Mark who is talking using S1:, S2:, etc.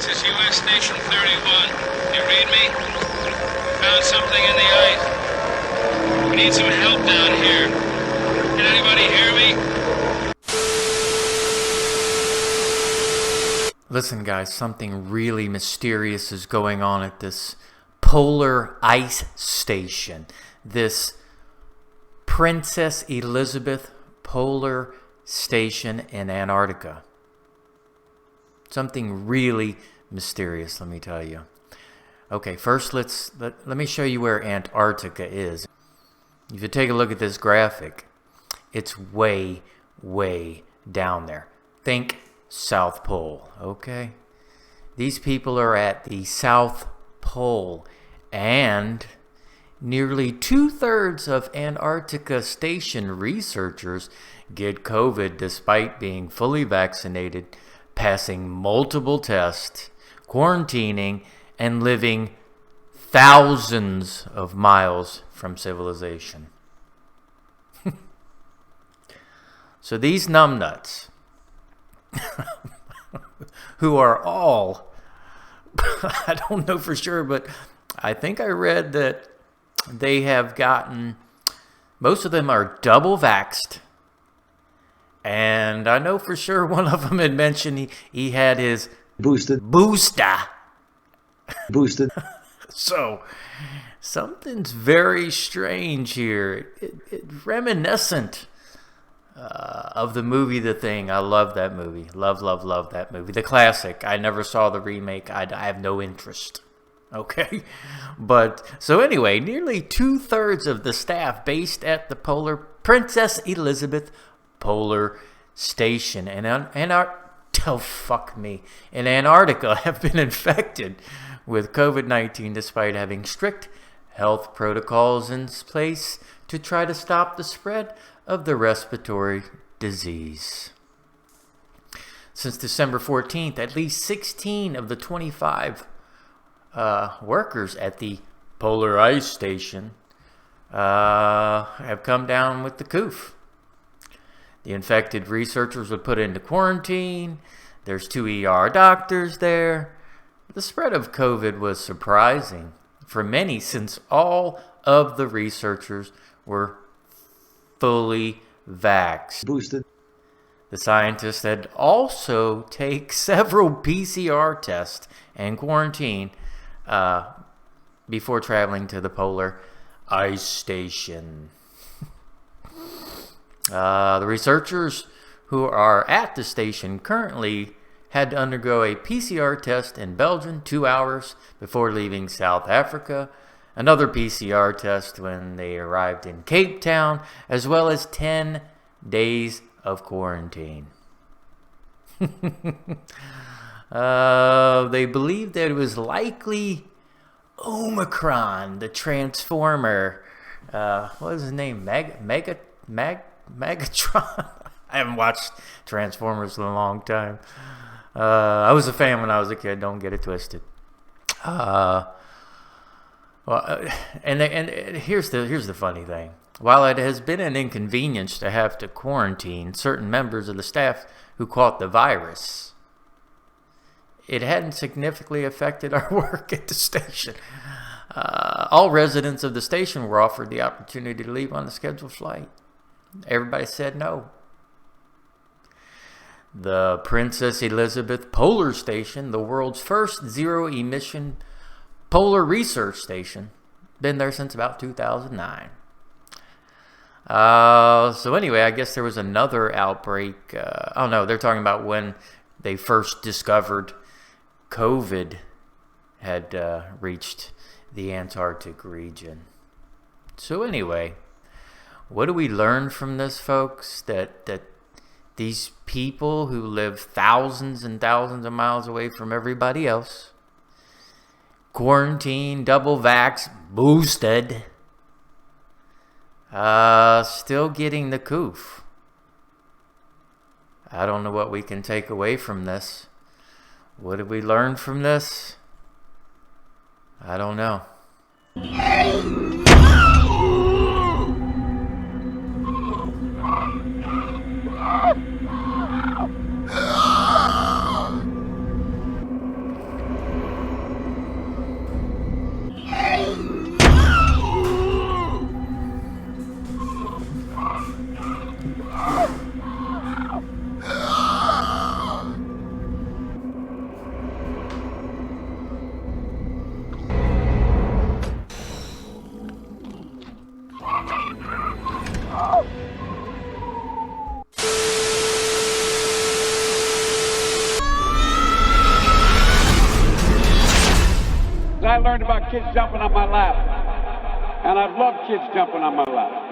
S1: This is U.S. Station 31. You read me? Found something in the ice. We need some help down here. Can anybody hear me?
S2: Listen, guys, something really mysterious is going on at this polar ice station. This Princess Elizabeth Polar Station in Antarctica. Something really mysterious, let me tell you. Okay, first let me show you where Antarctica is. If you take a look at this graphic, it's way, way down there. Think South Pole, okay? These people are at the South Pole, and nearly 2/3 of Antarctica station researchers get COVID despite being fully vaccinated, passing multiple tests, quarantining, and living thousands of miles from civilization. So these numbnuts, who are all, I don't know for sure, but I think I read that they have gotten, most of them are double vaxxed. And I know for sure one of them had mentioned he had his booster.
S3: Boosted.
S2: So something's very strange here. It's reminiscent of the movie The Thing. I love that movie. Love that movie. The classic. I never saw the remake. I have no interest. Okay? But, so anyway, nearly 2/3 of the staff based at the Princess Elizabeth Polar Station in Antarctica have been infected with COVID-19 despite having strict health protocols in place to try to stop the spread of the respiratory disease. Since December 14th, at least 16 of the 25 workers at the Polar Ice Station have come down with the Coof. The infected researchers were put into quarantine. There's 2 ER doctors there. The spread of COVID was surprising for many since all of the researchers were fully vaxxed.
S3: Boosted.
S2: The scientists had also take several PCR tests and quarantine before traveling to the Polar Ice Station. The researchers who are at the station currently had to undergo a PCR test in Belgium 2 hours before leaving South Africa, another PCR test when they arrived in Cape Town, as well as 10 days of quarantine. They believed that it was likely Omicron, the Transformer. What was his name? Megatron? I haven't watched Transformers in a long time. I was a fan when I was a kid. Don't get it twisted. And here's the funny thing. While it has been an inconvenience to have to quarantine certain members of the staff who caught the virus, it hadn't significantly affected our work at the station. All residents of the station were offered the opportunity to leave on a scheduled flight. Everybody said no. The Princess Elizabeth Polar Station, the world's first zero-emission polar research station, been there since about 2009. So anyway, I guess there was another outbreak. Oh no, they're talking about when they first discovered COVID had reached the Antarctic region. So anyway, what do we learn from this, folks? That these people who live thousands and thousands of miles away from everybody else, quarantined, double vax, boosted, still getting the Coof. I don't know what we can take away from this. What did we learn from this? I don't know.
S3: I learned about kids jumping on my lap. And I've loved kids jumping on my lap.